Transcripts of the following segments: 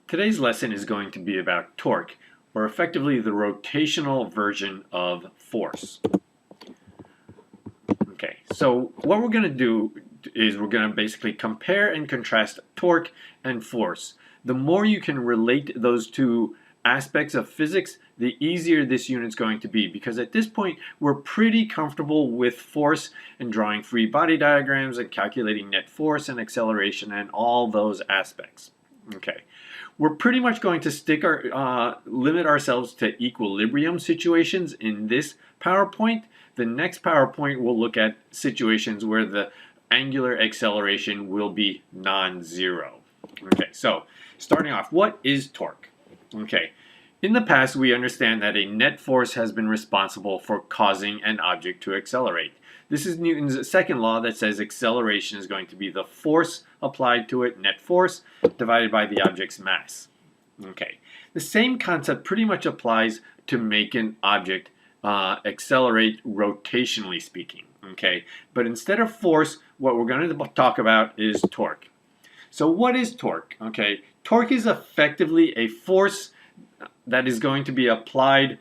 Today's lesson is going to be about torque, or effectively the rotational version of force. Okay, so what we're going to do is we're going to basically compare and contrast torque and force. The more you can relate those two aspects of physics, the easier this unit's going to be, because at this point we're pretty comfortable with force and drawing free body diagrams and calculating net force and acceleration and all those aspects. Okay, we're pretty much going to limit ourselves to equilibrium situations in this PowerPoint. The next PowerPoint will look at situations where the angular acceleration will be non-zero. Okay, so starting off, what is torque? Okay, in the past we understand that a net force has been responsible for causing an object to accelerate. This is Newton's second law that says acceleration is going to be the force applied to it, net force, divided by the object's mass. Okay, the same concept pretty much applies to make an object accelerate rotationally speaking. Okay, but instead of force, what we're going to talk about is torque. So what is torque? Okay, torque is effectively a force that is going to be applied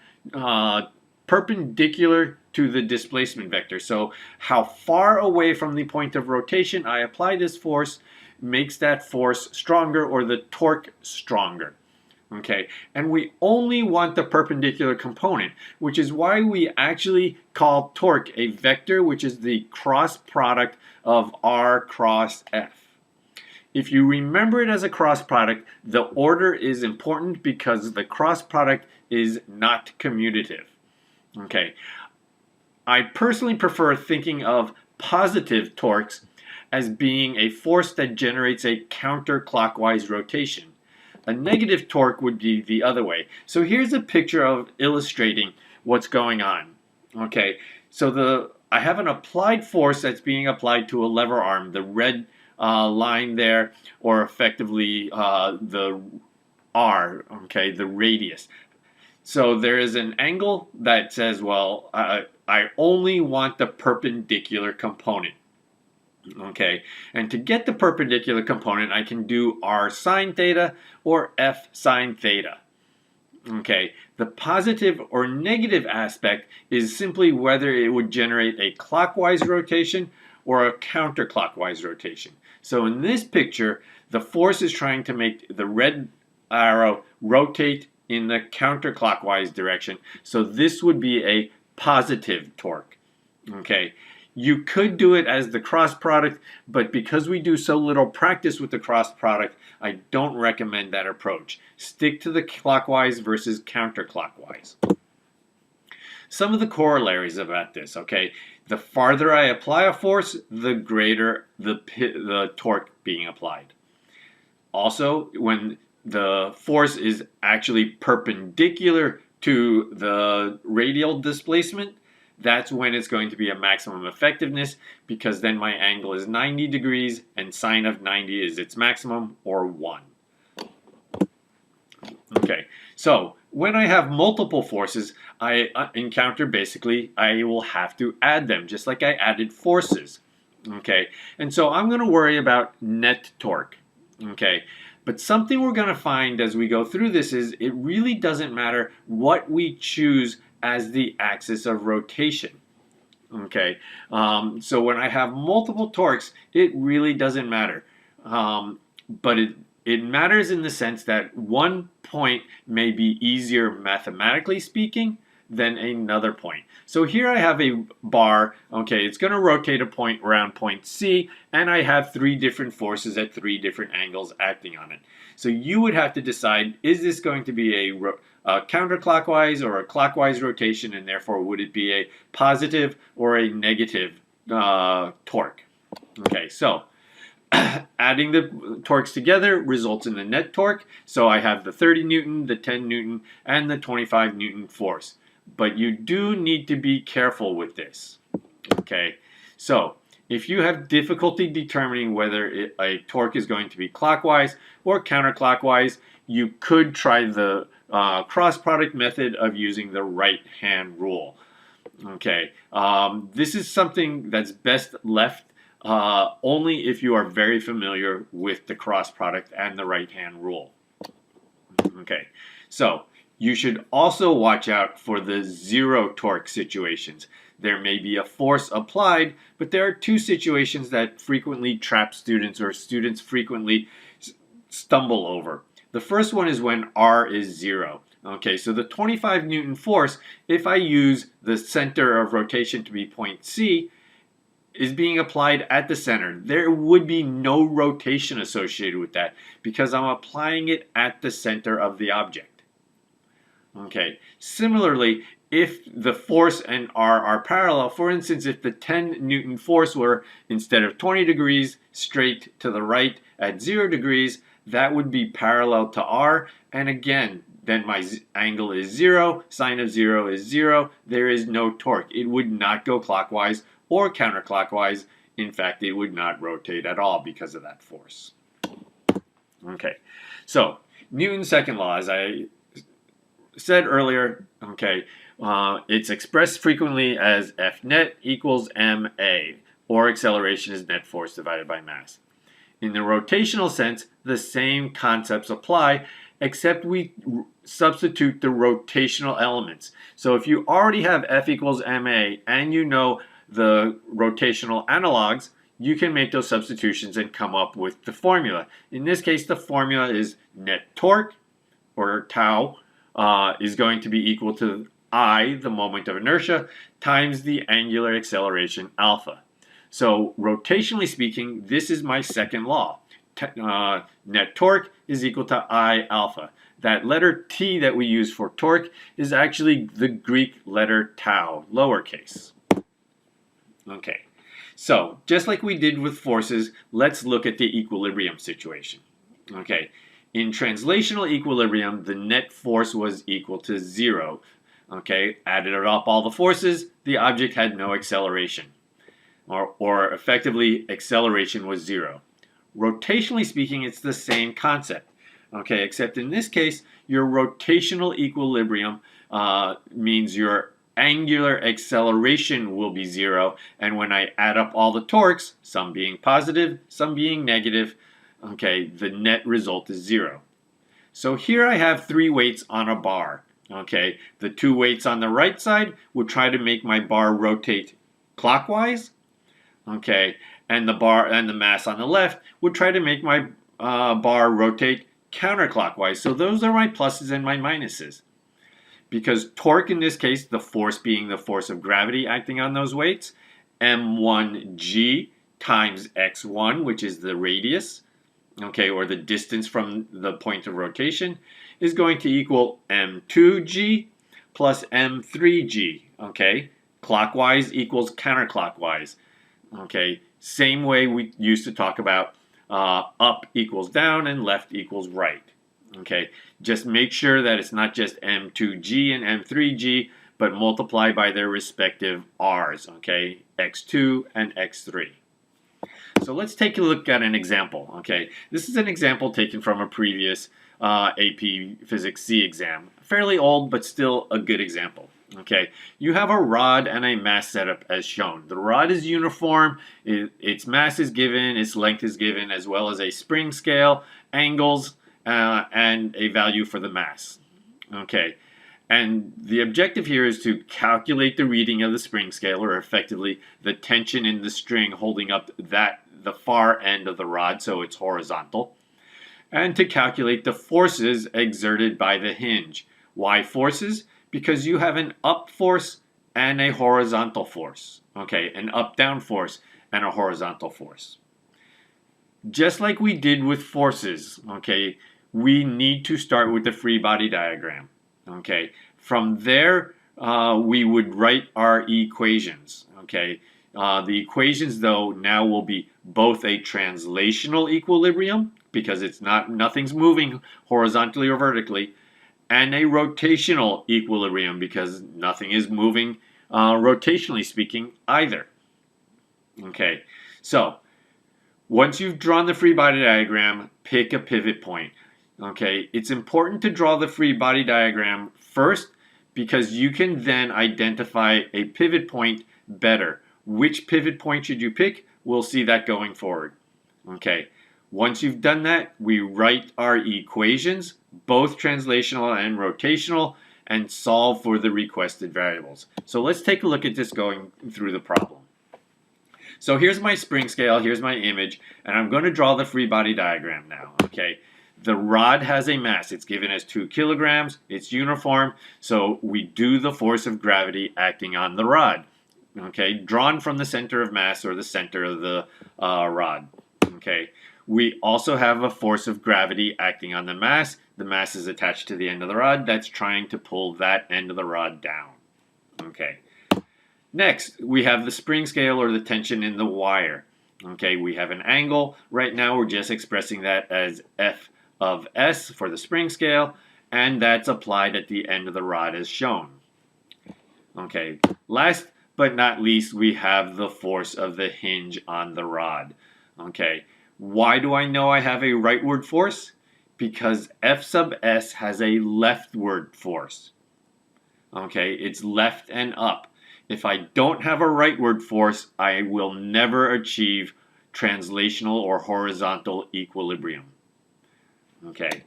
perpendicular to the displacement vector. So how far away from the point of rotation I apply this force makes that force stronger, or the torque stronger. Okay, and we only want the perpendicular component, which is why we actually call torque a vector, which is the cross product of R cross F. If you remember it as a cross product, the order is important because the cross product is not commutative. Okay, I personally prefer thinking of positive torques as being a force that generates a counterclockwise rotation. A negative torque would be the other way. So here's a picture of illustrating what's going on. Okay, so I have an applied force that's being applied to a lever arm, the red line there, or effectively the R, okay, the radius. So there is an angle that says, well, I only want the perpendicular component. Okay, and to get the perpendicular component, I can do R sine theta or F sine theta. Okay, the positive or negative aspect is simply whether it would generate a clockwise rotation or a counterclockwise rotation. So in this picture, the force is trying to make the red arrow rotate in the counterclockwise direction. So this would be a positive torque. Okay, you could do it as the cross product, but because we do so little practice with the cross product, I don't recommend that approach. Stick to the clockwise versus counterclockwise. Some of the corollaries about this, okay? The farther I apply a force, the greater the torque being applied. Also, when the force is actually perpendicular to the radial displacement, that's when it's going to be a maximum effectiveness, because then my angle is 90 degrees and sine of 90 is its maximum, or 1. Okay, so when I have multiple forces I encounter, basically I will have to add them just like I added forces. Okay, and so I'm going to worry about net torque. Okay, but something we're going to find as we go through this is it really doesn't matter what we choose as the axis of rotation. Okay, so when I have multiple torques, it really doesn't matter. But it matters in the sense that one point may be easier mathematically speaking than another point. So here I have a bar, okay, it's going to rotate a point around point C, and I have 3 different forces at 3 different angles acting on it. So you would have to decide, is this going to be a counterclockwise or a clockwise rotation, and therefore would it be a positive or a negative torque? Okay, so adding the torques together results in the net torque. So I have the 30 Newton, the 10 Newton, and the 25 Newton force. But you do need to be careful with this. Okay, so if you have difficulty determining whether a torque is going to be clockwise or counterclockwise, you could try the cross product method of using the right hand rule. Okay, this is something that's best left only if you are very familiar with the cross product and the right hand rule. Okay, so you should also watch out for the zero torque situations. There may be a force applied, but there are two situations that frequently trap students or students frequently stumble over. The first one is when R is 0. Okay, so the 25 Newton force, if I use the center of rotation to be point C, is being applied at the center. There would be no rotation associated with that because I'm applying it at the center of the object. Okay, similarly, if the force and R are parallel, for instance, if the 10 Newton force were, instead of 20 degrees straight to the right at 0 degrees, that would be parallel to R, and again, then my angle is 0, sine of 0 is 0, there is no torque. It would not go clockwise or counterclockwise. In fact, it would not rotate at all because of that force. Okay, so Newton's second law, as I said earlier, okay, it's expressed frequently as F net equals ma, or acceleration is net force divided by mass. In the rotational sense, the same concepts apply, except we substitute the rotational elements. So if you already have F equals ma and you know the rotational analogs, you can make those substitutions and come up with the formula. In this case, the formula is net torque, or tau, is going to be equal to I, the moment of inertia, times the angular acceleration alpha. So rotationally speaking, this is my second law. Net torque is equal to I alpha. That letter T that we use for torque is actually the Greek letter tau, lowercase. Okay, so just like we did with forces, let's look at the equilibrium situation. Okay, in translational equilibrium, the net force was equal to 0. Okay, added up all the forces, the object had no acceleration. Or effectively, acceleration was 0. Rotationally speaking, it's the same concept. Okay, except in this case, your rotational equilibrium means your angular acceleration will be 0, and when I add up all the torques, some being positive, some being negative, okay, the net result is 0. So here I have 3 weights on a bar. Okay, the 2 weights on the right side would try to make my bar rotate clockwise. Okay, and the bar and the mass on the left would try to make my bar rotate counterclockwise. So those are my pluses and my minuses. Because torque in this case, the force being the force of gravity acting on those weights, m1g times x1, which is the radius, okay, or the distance from the point of rotation, is going to equal m2g plus m3g, okay? Clockwise equals counterclockwise, okay? Same way we used to talk about up equals down and left equals right. Okay, just make sure that it's not just M2G and M3G, but multiply by their respective R's, okay, X2 and X3. So let's take a look at an example, okay. This is an example taken from a previous AP Physics C exam. Fairly old, but still a good example. Okay, you have a rod and a mass setup as shown. The rod is uniform, its mass is given, its length is given, as well as a spring scale, angles, and a value for the mass. Okay, and the objective here is to calculate the reading of the spring scale, or effectively the tension in the string holding up the far end of the rod so it's horizontal, and to calculate the forces exerted by the hinge. Why forces? Because you have an up force and a horizontal force. Okay, an up-down force and a horizontal force. Just like we did with forces, okay, we need to start with the free body diagram. Okay, from there we would write our equations. Okay, the equations though now will be both a translational equilibrium because nothing's moving horizontally or vertically, and a rotational equilibrium because nothing is moving rotationally speaking either. Okay, so once you've drawn the free body diagram, pick a pivot point. Okay, it's important to draw the free body diagram first because you can then identify a pivot point better. Which pivot point should you pick? We'll see that going forward. Okay, once you've done that, we write our equations, both translational and rotational, and solve for the requested variables. So let's take a look at this going through the problem. So here's my spring scale, here's my image, and I'm going to draw the free body diagram now, okay? The rod has a mass. It's given as 2 kilograms. It's uniform, so we do the force of gravity acting on the rod, okay? Drawn from the center of mass, or the center of the rod, okay? We also have a force of gravity acting on the mass. The mass is attached to the end of the rod. That's trying to pull that end of the rod down, okay? Next, we have the spring scale, or the tension in the wire. Okay, we have an angle. Right now, we're just expressing that as F of S for the spring scale, and that's applied at the end of the rod as shown. Okay, last but not least, we have the force of the hinge on the rod. Okay, why do I know I have a rightward force? Because F sub S has a leftward force. Okay, it's left and up. If I don't have a rightward force, I will never achieve translational or horizontal equilibrium. Okay.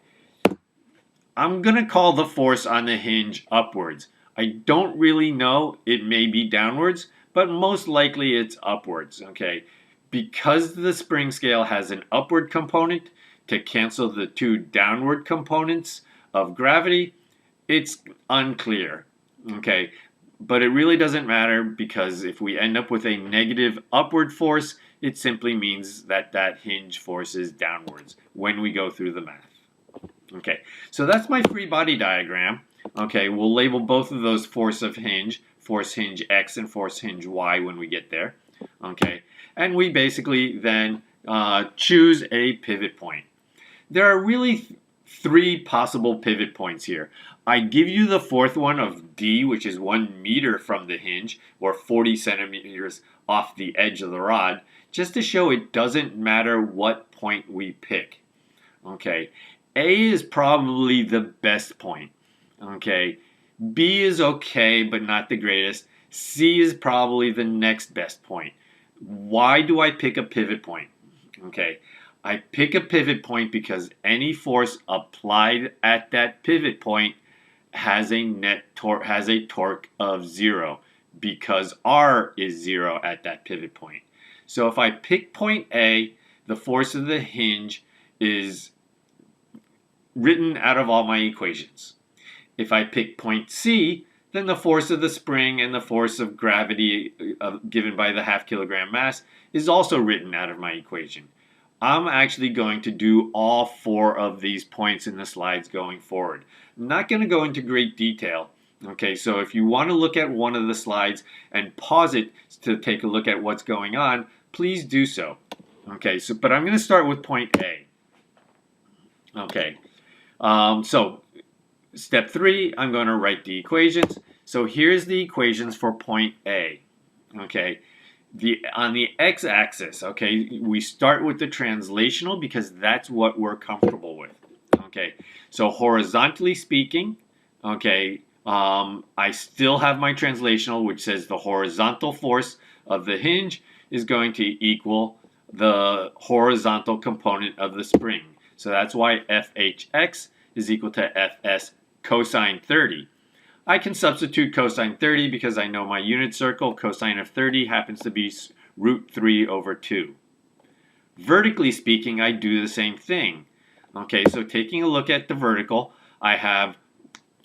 I'm going to call the force on the hinge upwards. I don't really know. It may be downwards, but most likely it's upwards. Okay. Because the spring scale has an upward component to cancel the 2 downward components of gravity, it's unclear. Okay. But it really doesn't matter, because if we end up with a negative upward force, it simply means that that hinge force is downwards when we go through the math. Okay, so that's my free body diagram. Okay, we'll label both of those force hinge X and force hinge Y when we get there. Okay, and we basically then choose a pivot point. There are really 3 possible pivot points here. I give you the 4th one of D, which is 1 meter from the hinge, or 40 centimeters off the edge of the rod, just to show it doesn't matter what point we pick. Okay, A is probably the best point. Okay, B is okay, but not the greatest. C is probably the next best point. Why do I pick a pivot point? Okay, I pick a pivot point because any force applied at that pivot point has a torque of 0, because R is 0 at that pivot point. So if I pick point A, the force of the hinge is written out of all my equations. If I pick point C, then the force of the spring and the force of gravity given by the half kilogram mass is also written out of my equation. I'm actually going to do all 4 of these points in the slides going forward. I'm not going to go into great detail. Okay, so if you want to look at one of the slides and pause it to take a look at what's going on, please do so. Okay, but I'm going to start with point A. Okay, so step 3, I'm going to write the equations. So here's the equations for point A. Okay. On the x-axis, okay, we start with the translational because that's what we're comfortable with. Okay, so horizontally speaking, okay, I still have my translational, which says the horizontal force of the hinge is going to equal the horizontal component of the spring. So that's why FHX is equal to FS cosine 30. I can substitute cosine 30 because I know my unit circle, cosine of 30, happens to be root 3 over 2. Vertically speaking, I do the same thing. Okay, so taking a look at the vertical, I have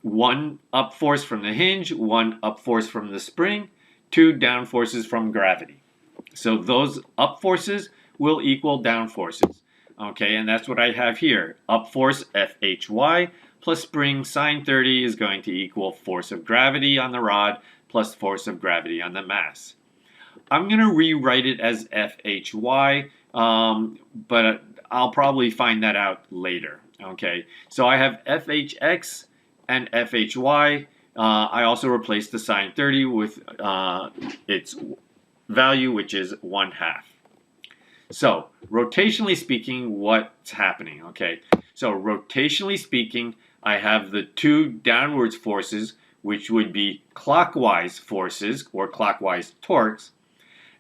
1 up force from the hinge, 1 up force from the spring, 2 down forces from gravity. So those up forces will equal down forces. Okay, and that's what I have here. Up force FHY plus spring sine 30 is going to equal force of gravity on the rod plus force of gravity on the mass. I'm going to rewrite it as FHY, but I'll probably find that out later. Okay, so I have FHX and FHY. I also replaced the sine 30 with its value, which is 1/2. So, rotationally speaking, what's happening? Okay, so rotationally speaking, I have the 2 downwards forces, which would be clockwise forces, or clockwise torques,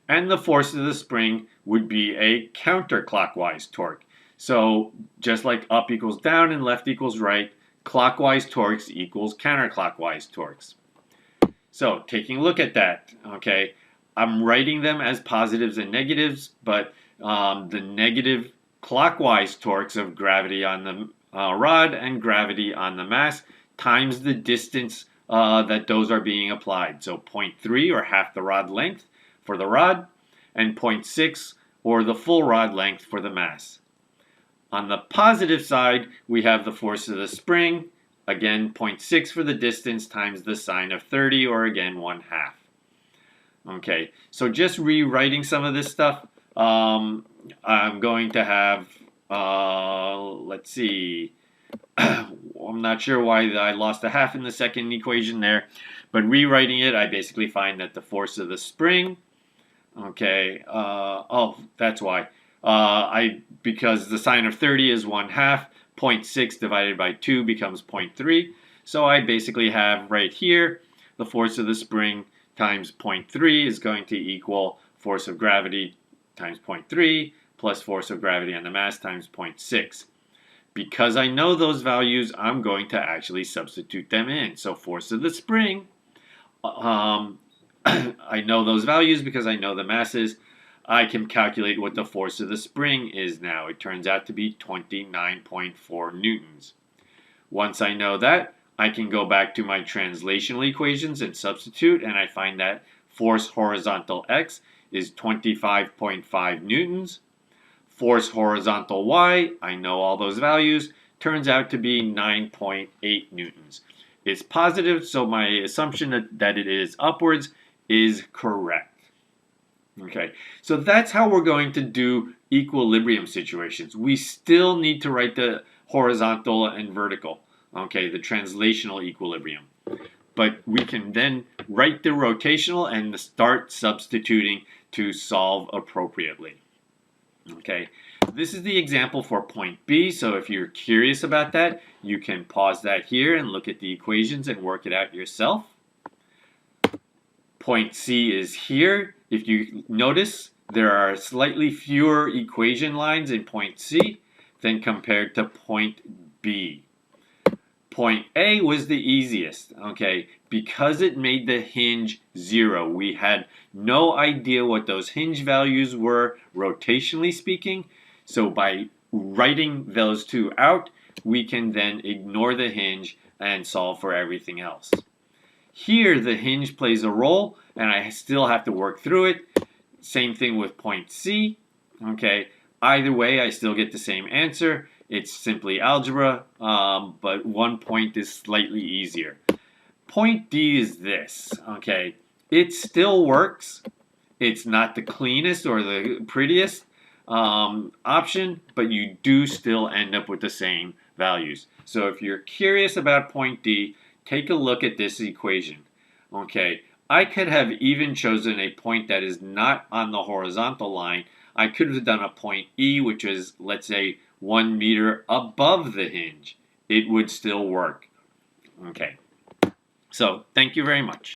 and the force of the spring would be a counterclockwise torque. So, just like up equals down and left equals right, clockwise torques equals counterclockwise torques. So taking a look at that, okay, I'm writing them as positives and negatives, but the negative clockwise torques of gravity on the rod and gravity on the mass times the distance that those are being applied. So 0.3 or half the rod length for the rod, and 0.6 or the full rod length for the mass. On the positive side, we have the force of the spring, again 0.6 for the distance times the sine of 30, or again 1/2. Okay, so just rewriting some of this stuff, I'm going to have, let's see, I'm not sure why I lost a half in the second equation there, but rewriting it, I basically find that the force of the spring, okay, oh, that's why. Because the sine of 30 is 1/2, 0.6 divided by 2 becomes 0.3. So I basically have right here, the force of the spring times 0.3 is going to equal force of gravity times 0.3 plus force of gravity on the mass times 0.6. Because I know those values, I'm going to actually substitute them in. So force of the spring, I know those values because I know the masses. I can calculate what the force of the spring is now. It turns out to be 29.4 newtons. Once I know that, I can go back to my translational equations and substitute, and I find that force horizontal X is 25.5 newtons. Force horizontal Y, I know all those values, turns out to be 9.8 newtons. It's positive, so my assumption that it is upwards is correct. Okay, so that's how we're going to do equilibrium situations. We still need to write the horizontal and vertical, okay, the translational equilibrium. But we can then write the rotational and start substituting to solve appropriately. Okay, this is the example for point B, so if you're curious about that, you can pause that here and look at the equations and work it out yourself. Point C is here. If you notice, there are slightly fewer equation lines in point C than compared to point B. Point A was the easiest, okay, because it made the hinge 0. We had no idea what those hinge values were, rotationally speaking, so by writing those two out, we can then ignore the hinge and solve for everything else. Here, the hinge plays a role, and I still have to work through it. Same thing with point C. Okay, either way, I still get the same answer. It's simply algebra, but one point is slightly easier. Point D is this. Okay, it still works. It's not the cleanest or the prettiest option, but you do still end up with the same values. So if you're curious about point D, take a look at this equation. Okay, I could have even chosen a point that is not on the horizontal line. I could have done a point E, which is, let's say, 1 meter above the hinge. It would still work. Okay, so thank you very much.